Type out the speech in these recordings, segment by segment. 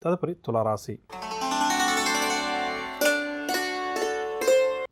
తదుపరి తులారాశి.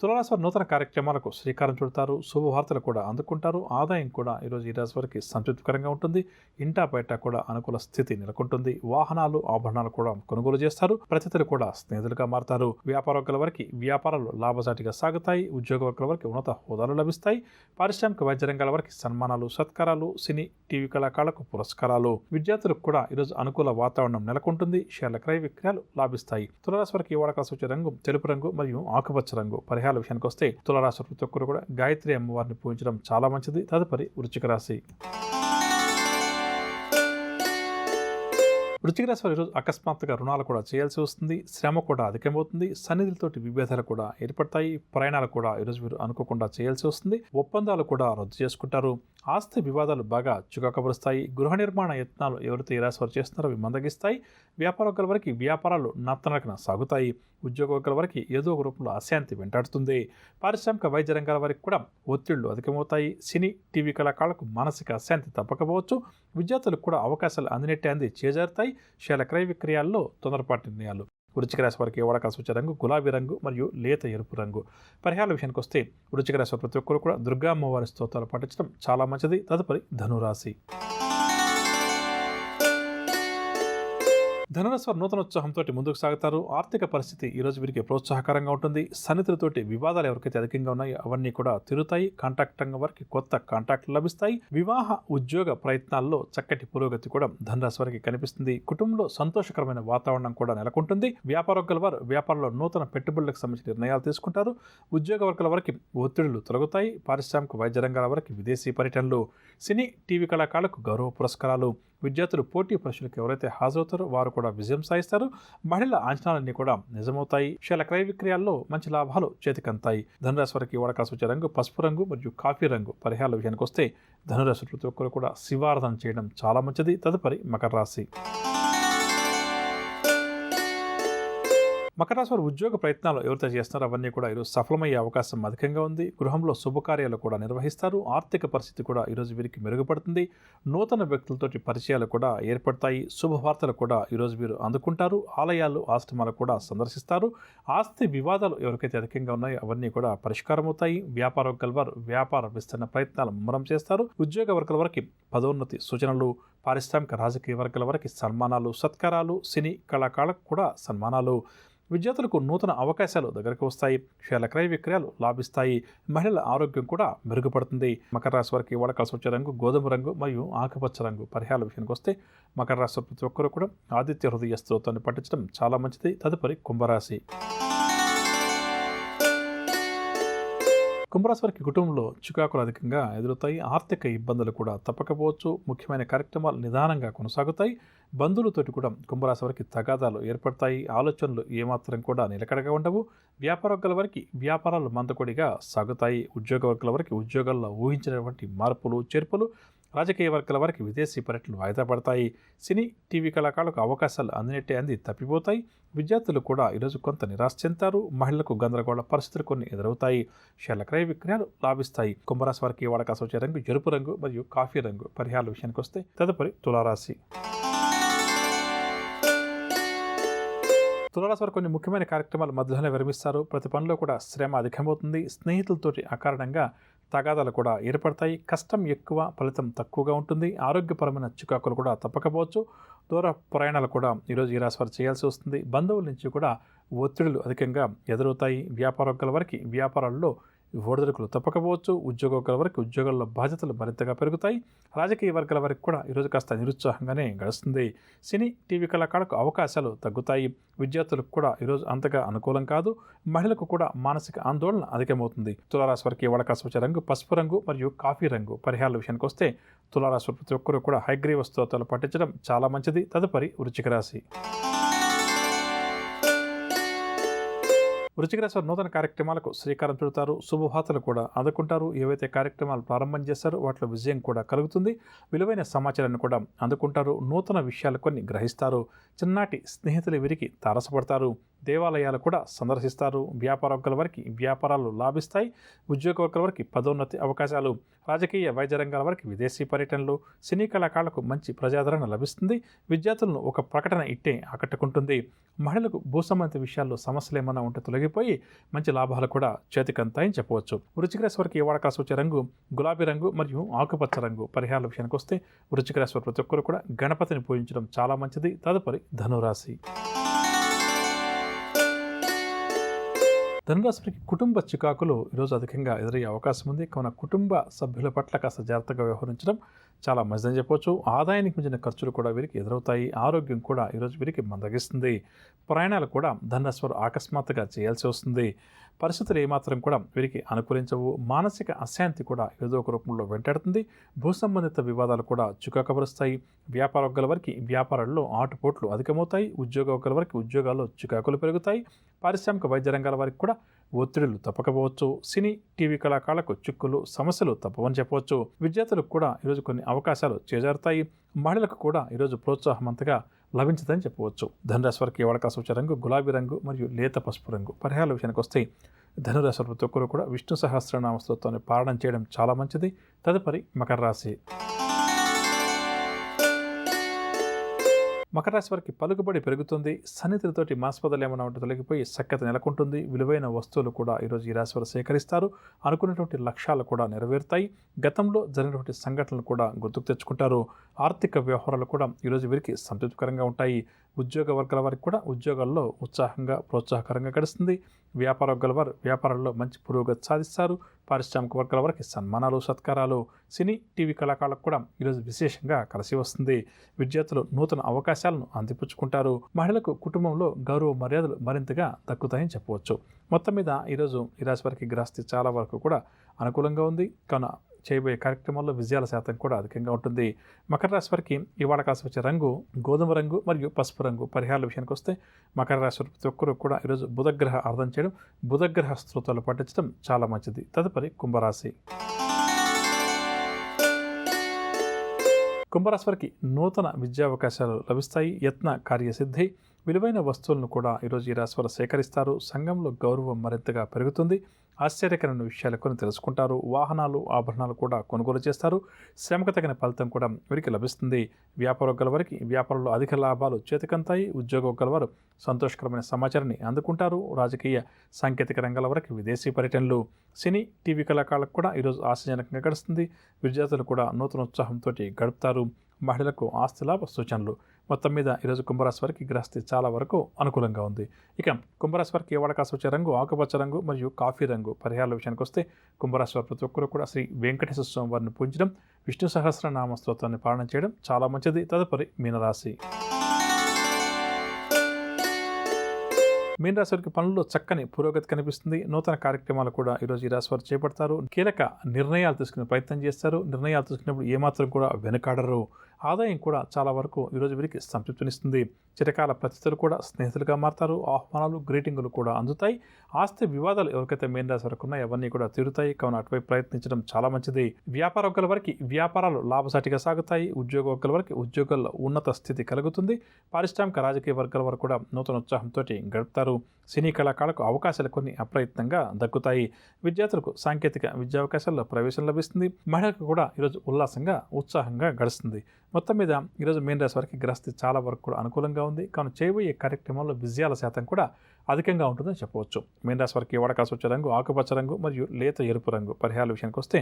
తులారాశి వారు నూతన కార్యక్రమాలకు శ్రీకారం చుడతారు. శుభవార్తలు కూడా అందుకుంటారు. ఆదాయం కూడా ఈరోజు ఈ రాశి వారికి సంతృప్తికరంగా ఉంటుంది. ఇంటా బయట కూడా అనుకూల స్థితి నెలకొంటుంది. వాహనాలు, ఆభరణాలు కూడా కొనుగోలు చేస్తారు. ప్రతినిధులు కూడా స్నేహితులుగా మారతారు. వ్యాపార వర్గాల వారికి వ్యాపారాలు లాభసాటిగా సాగుతాయి. ఉద్యోగ వర్గాల వారికి ఉన్నత హోదాలు లభిస్తాయి. పారిశ్రామిక వైద్య రంగాల వారికి సన్మానాలు, సత్కారాలు, సినీ, టీవీ కళాకారులకు పురస్కారాలు. విద్యార్థులకు కూడా ఈరోజు అనుకూల వాతావరణం నెలకొంటుంది. షేర్ల క్రయ విక్రయాలు లాభిస్తాయి. తులారాశి వారికి ఇవాళ కలిసి వచ్చే రంగు తెలుపు రంగు మరియు ఆకుపచ్చ రంగు. పరిహార విషయానికి వస్తే తులారాశి ప్రతి ఒక్కరు కూడా గాయత్రి అమ్మవారిని పూజించడం చాలా మంచిది. తదుపరి వృశ్చిక రాశి. వృశ్చిక రాశి వారు ఈరోజు అకస్మాత్తుగా రుణాలు కూడా చేయాల్సి వస్తుంది. శ్రమ కూడా అధికమవుతుంది. సన్నిధులతోటి విభేదాలు కూడా ఏర్పడతాయి. ప్రయాణాలు కూడా ఈరోజు మీరు అనుకోకుండా చేయాల్సి వస్తుంది. ఒప్పందాలు కూడా రద్దు చేసుకుంటారు. ఆస్తి వివాదాలు బాగా చికాకబరుస్తాయి. గృహ నిర్మాణ యత్నాలు ఎవరైతే ఈ రాశి వారు చేస్తున్నారో అవి మందగిస్తాయి. వ్యాపార వర్గాల వరకు వ్యాపారాలు నత్తనడకన సాగుతాయి. ఉద్యోగ వర్గాల వరకు ఏదో ఒక రూపంలో అశాంతి వెంటాడుతుంది. పారిశ్రామిక వైద్య రంగాల వరకు కూడా ఒత్తిళ్లు అధికమవుతాయి. సినీ, టీవీ కళాకారులకు మానసిక అశాంతి తప్పకపోవచ్చు. విద్యార్థులకు కూడా అవకాశాలు అందినట్టే అంది చేజారుతాయి. షేర్ల క్రయ విక్రయాల్లో తొందరపాటు నిర్ణయాలు. వృశ్చిక రాశి వారికి ఇవాళ కలిసి వచ్చే రంగు గులాబీ రంగు మరియు లేత ఎరుపు రంగు. పరిహార విషయానికి వస్తే వృశ్చిక రాశి ప్రతి ఒక్కరు కూడా దుర్గా అమ్మవారి స్తోత్రాలు పాటించడం చాలా మంచిది. తదుపరి ధనురాశి. ధనురాశి వారు నూతన ఉత్సాహంతో ముందుకు సాగుతారు. ఆర్థిక పరిస్థితి ఈరోజు వీరికి ప్రోత్సాహకరంగా ఉంటుంది. సన్నిధులతోటి వివాదాలు ఎవరికైతే అధికంగా ఉన్నాయో అవన్నీ కూడా తిరుగుతాయి. కాంట్రాక్ట్ రంగం వారికి కొత్త కాంట్రాక్టులు లభిస్తాయి. వివాహ, ఉద్యోగ ప్రయత్నాల్లో చక్కటి పురోగతి కూడా ధనురాశి వారికి కనిపిస్తుంది. కుటుంబంలో సంతోషకరమైన వాతావరణం కూడా నెలకొంటుంది. వ్యాపార వర్గాల వారు వ్యాపారంలో నూతన పెట్టుబడులకు సంబంధించిన నిర్ణయాలు తీసుకుంటారు. ఉద్యోగ వర్గాల వరకు ఒత్తిళ్లు తొలగుతాయి. పారిశ్రామిక వైద్య రంగాల వరకు విదేశీ పర్యటనలు. సినీ, టీవీ కళాకారులకు గౌరవ పురస్కారాలు. విద్యార్థులు పోటీ పరీక్షలకు ఎవరైతే హాజరవుతారో వారు కూడా విజయం సాధిస్తారు. మహిళల అంచనాలన్నీ కూడా నిజమవుతాయి. షేర్ల క్రయ విక్రయాల్లో మంచి లాభాలు చేతికంతాయి. ధనురాశి వారికి ఇవాళ కలిసి వచ్చే రంగు పసుపు రంగు మరియు కాఫీ రంగు. పరిహార విషయానికి వస్తే ధనురాశి ప్రతి ఒక్కరు కూడా శివారాధన చేయడం చాలా మంచిది. తదుపరి మకర రాశి. మకర రాశి వారు ఉద్యోగ ప్రయత్నాలు ఎవరైతే చేస్తున్నారో అవన్నీ కూడా ఈరోజు సఫలమయ్యే అవకాశం అధికంగా ఉంది. గృహంలో శుభకార్యాలు కూడా నిర్వహిస్తారు. ఆర్థిక పరిస్థితి కూడా ఈరోజు వీరికి మెరుగుపడుతుంది. నూతన వ్యక్తులతోటి పరిచయాలు కూడా ఏర్పడతాయి. శుభవార్తలు కూడా ఈరోజు వీరు అందుకుంటారు. ఆలయాలు, ఆశ్రమాలు కూడా సందర్శిస్తారు. ఆస్తి వివాదాలు ఎవరికైతే అధికంగా ఉన్నాయో అవన్నీ కూడా పరిష్కారం అవుతాయి. వ్యాపార వర్గాల వారు వ్యాపార విస్తరణ ప్రయత్నాలు ముమ్మరం చేస్తారు. ఉద్యోగ వర్గాల వరకు పదోన్నతి సూచనలు. పారిశ్రామిక రాజకీయ వర్గాల వరకు సన్మానాలు, సత్కారాలు. సినీ కళాకారులకు కూడా సన్మానాలు. విద్యార్థులకు నూతన అవకాశాలు దగ్గరకు వస్తాయి. షేర్ల క్రయ విక్రయాలు లాభిస్తాయి. మహిళల ఆరోగ్యం కూడా మెరుగుపడుతుంది. మకర రాశి వారికి ఇవాళ కలిసి వచ్చే రంగు గోధుమ రంగు మరియు ఆకుపచ్చ రంగు. పరిహార విషయానికి వస్తే మకర రాశి ప్రతి ఒక్కరు కూడా ఆదిత్య హృదయ స్తోత్రాన్ని పఠించడం చాలా మంచిది. తదుపరి కుంభరాశి. కుంభరాశి వారికి కుటుంబంలో చికాకులు అధికంగా ఎదురవుతాయి. ఆర్థిక ఇబ్బందులు కూడా తప్పకపోవచ్చు. ముఖ్యమైన కార్యక్రమాలు నిదానంగా కొనసాగుతాయి. బంధువులతోటి కూడా కుంభరాశి వారికి తగాదాలు ఏర్పడతాయి. ఆలోచనలు ఏమాత్రం కూడా నిలకడగా ఉండవు. వ్యాపార వర్గాల వారికి వ్యాపారాలు మందకొడిగా సాగుతాయి. ఉద్యోగ వర్గాల వారికి ఉద్యోగాల్లో ఊహించినటువంటి మార్పులు, చేర్పులు. రాజకీయ వర్గాల వారికి విదేశీ పర్యటనలు వాయిదా పడతాయి. సినీ, టీవీ కళాకారులకు అవకాశాలు అందినట్టే అంది తప్పిపోతాయి. విద్యార్థులు కూడా ఈరోజు కొంత నిరాశ చెందుతారు. మహిళలకు గందరగోళ పరిస్థితులు కొన్ని ఎదురవుతాయి. షేర్ల క్రయ విక్రయాలు లాభిస్తాయి. కుంభరాశి వారికి ఇవాళ కలిసి వచ్చే రంగు ఎరుపు రంగు మరియు కాఫీ రంగు. పరిహార విషయానికి వస్తే తదుపరి తులారాశి. తులారాశి వారు కొన్ని ముఖ్యమైన కార్యక్రమాలు మధ్యలోనే విరమిస్తారు. ప్రతి పనిలో కూడా శ్రమ అధికమవుతుంది. స్నేహితులతోటి అకారణంగా తగాదాలు కూడా ఏర్పడతాయి. కష్టం ఎక్కువ, ఫలితం తక్కువగా ఉంటుంది. ఆరోగ్యపరమైన చికాకులు కూడా తప్పకపోవచ్చు. దూర ప్రయాణాలు కూడా ఈరోజు ఈ రాశి వారు చేయాల్సి వస్తుంది. బంధువుల నుంచి కూడా ఒత్తిడులు అధికంగా ఎదురవుతాయి. వ్యాపార వర్గాల వరకు వ్యాపారాల్లో ఒడిదుడుకులు తప్పకపోవచ్చు. ఉద్యోగ వర్గాల వరకు ఉద్యోగాల్లో బాధ్యతలు మరింతగా పెరుగుతాయి. రాజకీయ వర్గాల వరకు కూడా ఈరోజు కాస్త నిరుత్సాహంగానే గడుస్తుంది. సినీ, టీవీ కళాకారులకు అవకాశాలు తగ్గుతాయి. విద్యార్థులకు కూడా ఈరోజు అంతగా అనుకూలం కాదు. మహిళలకు కూడా మానసిక ఆందోళన అధికమవుతుంది. తులారాశి వారికి ఇవాళ కలిసి వచ్చే రంగు పసుపు రంగు మరియు కాఫీ రంగు. పరిహారాల విషయానికి వస్తే తులారాశి ప్రతి ఒక్కరూ కూడా హయగ్రీవ స్తోత్రాలు పఠించడం చాలా మంచిది. తదుపరి వృశ్చిక రాశి. వృశ్చిక రాశి వారు నూతన కార్యక్రమాలకు శ్రీకారం చుడతారు. శుభవార్తలు కూడా అందుకుంటారు. ఏవైతే కార్యక్రమాలు ప్రారంభం చేస్తారో వాటిలో విజయం కూడా కలుగుతుంది. విలువైన సమాచారాన్ని కూడా అందుకుంటారు. నూతన విషయాలు కొన్ని గ్రహిస్తారు. చిన్ననాటి స్నేహితులు వీరికి తారసపడతారు. దేవాలయాలు కూడా సందర్శిస్తారు. వ్యాపార వర్గాల వారికి వ్యాపారాలు లాభిస్తాయి. ఉద్యోగ వర్గాల వారికి పదోన్నతి అవకాశాలు, రాజకీయ వైద్య రంగాల వారికి విదేశీ పర్యటనలు, సినీ కళాకారులకు మంచి ప్రజాదరణ లభిస్తుంది. విద్యార్థులను ఒక ప్రకటన ఇట్టే ఆకట్టుకుంటుంది. మహిళలకు భూ సంబంధిత విషయాల్లో సమస్యలు ఏమైనా ఉంటే తొలగిపోయి మంచి లాభాలు కూడా చేతికంతాయని చెప్పవచ్చు. వృశ్చిక రాశి వారికి ఈ వారం కలిసి వచ్చే రంగు గులాబీ రంగు మరియు ఆకుపచ్చ రంగు. పరిహారాల విషయానికి వస్తే వృశ్చిక రాశి వారు ప్రతి ఒక్కరు కూడా గణపతిని పూజించడం చాలా మంచిది. తదుపరి ధనురాశి. ధనురాశికి కుటుంబ చికాకులు ఈరోజు అధికంగా ఎదురయ్యే అవకాశం ఉంది. కావున కుటుంబ సభ్యుల పట్ల కాస్త జాగ్రత్తగా వ్యవహరించడం చాలా మంచిదని చెప్పవచ్చు. ఆదాయానికి మించిన ఖర్చులు కూడా వీరికి ఎదురవుతాయి. ఆరోగ్యం కూడా ఈరోజు వీరికి మందగిస్తుంది. ప్రయాణాలు కూడా ధనురాశి వారు అకస్మాత్తుగా చేయాల్సి వస్తుంది. పరిస్థితులు ఏమాత్రం కూడా వీరికి అనుకూలించవు. మానసిక అశాంతి కూడా ఏదో ఒక రూపంలో వెంటాడుతుంది. భూ సంబంధిత వివాదాలు కూడా చికాకుపరుస్తాయి. వ్యాపార వర్గాల వారికి వ్యాపారాల్లో ఆటుపోట్లు అధికమవుతాయి. ఉద్యోగ వర్గాల వారికి ఉద్యోగాల్లో చికాకులు పెరుగుతాయి. పారిశ్రామిక వైద్య రంగాల వారికి కూడా ఒత్తిడులు తప్పకపోవచ్చు. సినీ టీవీ కళాకారులకు చిక్కులు సమస్యలు తప్పవని చెప్పవచ్చు. విద్యార్థులకు కూడా ఈరోజు కొన్ని అవకాశాలు చేజారుతాయి. మహిళలకు కూడా ఈరోజు ప్రోత్సాహం అంతగా లభించదని చెప్పవచ్చు. ధనురాశి వారికి ఈ వారం సూచన రంగు గులాబీ రంగు మరియు లేత పసుపు రంగు. పరిహారాల విషయానికి వస్తే ధనురాశి వారు ప్రతి ఒక్కరు కూడా విష్ణు సహస్రనామ స్తోత్రాన్ని పారాయణం చేయడం చాలా మంచిది. తదుపరి మకర రాశి. మకర రాశి వారికి పలుకుబడి పెరుగుతుంది. సన్నిధితోటి మాస్పదలు ఏమైనా ఉంటే తొలగిపోయి సఖ్యత నెలకొంటుంది. విలువైన వస్తువులు కూడా ఈరోజు ఈ రాశి వారు సేకరిస్తారు. అనుకున్నటువంటి లక్ష్యాలు కూడా నెరవేరుతాయి. గతంలో జరిగినటువంటి సంఘటనలు కూడా గుర్తుకు తెచ్చుకుంటారు. ఆర్థిక వ్యవహారాలు కూడా ఈరోజు వీరికి సంతృప్తికరంగా ఉంటాయి. ఉద్యోగ వర్గాల వారికి కూడా ఉద్యోగాల్లో ఉత్సాహంగా ప్రోత్సాహకరంగా గడుస్తుంది. వ్యాపార వర్గాల వారు వ్యాపారాల్లో మంచి పురోగతి సాధిస్తారు. పారిశ్రామిక వర్గాల వారికి సన్మానాలు సత్కారాలు, సినీ టీవీ కళాకారులకు కూడా ఈరోజు విశేషంగా కలిసి వస్తుంది. విద్యార్థులు నూతన అవకాశాలను అందిపుచ్చుకుంటారు. మహిళలకు కుటుంబంలో గౌరవ మర్యాదలు మరింతగా దక్కుతాయని చెప్పవచ్చు. మొత్తం మీద ఈరోజు ఈ రాశి వారికి గ్రహస్థితి చాలా వరకు కూడా అనుకూలంగా ఉంది. కావున చేయబోయే కార్యక్రమాల్లో విజయాల శాతం కూడా అధికంగా ఉంటుంది. మకర రాశి వారికి ఇవాళ కాసి వచ్చే రంగు గోధుమ రంగు మరియు పసుపు రంగు. పరిహారాల విషయానికి వస్తే మకర రాశి వారి ప్రతి ఒక్కరూ కూడా ఈరోజు బుధగ్రహ అర్థం చేయడం, బుధగ్రహ స్తోత్రాలు పఠించడం చాలా మంచిది. తదుపరి కుంభరాశి. కుంభరాశి వారికి నూతన విద్యా అవకాశాలు లభిస్తాయి. యత్న కార్యసిద్ధి. విలువైన వస్తువులను కూడా ఈరోజు ఈ రాశి వారు సేకరిస్తారు. సంఘంలో గౌరవం మరింతగా పెరుగుతుంది. ఆశ్చర్యకరమైన విషయాలు కొన్ని తెలుసుకుంటారు. వాహనాలు ఆభరణాలు కూడా కొనుగోలు చేస్తారు. శ్రమకు తగిన ఫలితం కూడా వీరికి లభిస్తుంది. వ్యాపార వర్గాల వారికి వ్యాపారంలో అధిక లాభాలు చేతికంతాయి. ఉద్యోగ వర్గాల వారు సంతోషకరమైన సమాచారాన్ని అందుకుంటారు. రాజకీయ సాంకేతిక రంగాల వరకు విదేశీ పర్యటనలు, సినీ టీవీ కళాకారులకు కూడా ఈరోజు ఆశాజనకంగా గడుస్తుంది. విద్యార్థులు కూడా నూతన ఉత్సాహంతో గడుపుతారు. మహిళలకు ఆస్తి లాభ సూచనలు. మొత్తం మీద ఈరోజు కుంభరాశి వారికి గ్రహస్థితి చాలా వరకు అనుకూలంగా ఉంది. ఇక కుంభరాశి వారికి ఏ వాడకాసు వచ్చే రంగు ఆకుపచ్చ రంగు మరియు కాఫీ రంగు. పరిహారాల విషయానికి వస్తే కుంభరాశి వారు ప్రతి ఒక్కరు కూడా శ్రీ వెంకటేశ్వర స్వామి వారిని పూజించడం, విష్ణు సహస్రనామ స్తోత్రాన్ని పాలన చేయడం చాలా మంచిది. తదుపరి మీనరాశి. మీన రాశి వారికి పనుల్లో చక్కని పురోగతి కనిపిస్తుంది. నూతన కార్యక్రమాలు కూడా ఈరోజు ఈ రాశి వారు చేపడతారు. కీలక నిర్ణయాలు తీసుకునే ప్రయత్నం చేస్తారు. నిర్ణయాలు తీసుకున్నప్పుడు ఏమాత్రం కూడా వెనుకాడరు. ఆదాయం కూడా చాలా వరకు ఈరోజు వీరికి సంతృప్తినిస్తుంది. చిరకాల ప్రతిష్టలు కూడా స్నేహితులుగా మారుతారు. ఆహ్వానాలు గ్రీటింగులు కూడా అందుతాయి. ఆస్తి వివాదాలు ఎవరికైతే మీన రాశి వరకు ఉన్నాయో అవన్నీ కూడా తీరుతాయి. కావున అటువైపు ప్రయత్నించడం చాలా మంచిది. వ్యాపార వర్గాల వారికి వ్యాపారాలు లాభసాటిగా సాగుతాయి. ఉద్యోగ వర్గాల వారికి ఉద్యోగాల్లో ఉన్నత స్థితి కలుగుతుంది. పారిశ్రామిక రాజకీయ వర్గాల వారు కూడా నూతన ఉత్సాహంతో గడుపుతారు. సినీ కళాకారులకు అవకాశాలు కొన్ని అప్రయత్నంగా దక్కుతాయి. విద్యార్థులకు సాంకేతిక విద్యా అవకాశాల్లో ప్రవేశం లభిస్తుంది. మహిళలకు కూడా ఈరోజు ఉల్లాసంగా ఉత్సాహంగా గడుస్తుంది. మొత్తం మీద ఈరోజు మీన రాశి వారికి గ్రహస్థితి చాలా వరకు కూడా అనుకూలంగా ఉంది. కానీ చేయబోయే కార్యక్రమాల్లో విజయాల శాతం కూడా అధికంగా ఉంటుందని చెప్పవచ్చు. మీన రాశి వారికి వాడకాల్సి వచ్చే రంగు ఆకుపచ్చ రంగు మరియు లేత ఎరుపు రంగు. పరిహారాల విషయానికి వస్తే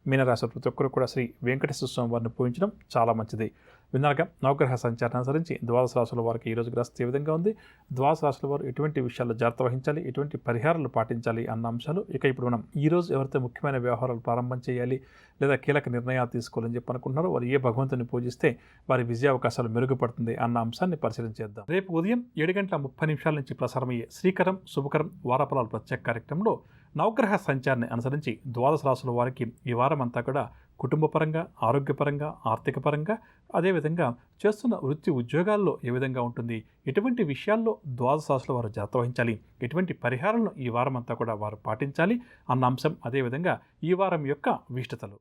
మీనరాశి ప్రతి ఒక్కరు కూడా శ్రీ వెంకటేశ్వర స్వామి వారిని పూజించడం చాలా మంచిది. విన్నారుగా నవగ్రహ సంచారం అనుసరించి ద్వాదశ రాశుల వారికి ఈరోజు గ్రహస్థితి ఏ విధంగా ఉంది, ద్వాదశ రాశుల వారు ఎటువంటి విషయాల్లో జాగ్రత్త వహించాలి, ఎటువంటి పరిహారాలు పాటించాలి అన్న అంశాలు ఇక ఇప్పుడు మనం ఈరోజు ఎవరైతే ముఖ్యమైన వ్యవహారాలు ప్రారంభం చేయాలి లేదా కీలక నిర్ణయాలు తీసుకోవాలని చెప్పి అనుకుంటున్నారో వారు ఏ భగవంతుని పూజిస్తే వారి విజయ అవకాశాలు మెరుగుపడుతుంది అన్న అంశాన్ని పరిశీలించేద్దాం. రేపు ఉదయం 7:30 నుంచి ప్రసారమయ్యే శ్రీకరం శుభకరం వారఫలాలు ప్రత్యేక కార్యక్రమంలో నవగ్రహ సంచారాన్ని అనుసరించి ద్వాదశ రాశుల వారికి ఈ వారం అంతా కూడా కుటుంబపరంగా, ఆరోగ్యపరంగా, ఆర్థిక పరంగా, అదేవిధంగా చేస్తున్న వృత్తి ఉద్యోగాల్లో ఏ విధంగా ఉంటుంది, ఎటువంటి విషయాల్లో ద్వాదశ రాశుల వారు జాగ్రత్త వహించాలి, ఎటువంటి పరిహారాలను ఈ వారం అంతా కూడా వారు పాటించాలి అన్న అంశం, అదేవిధంగా ఈ వారం యొక్క విశిష్టతలు.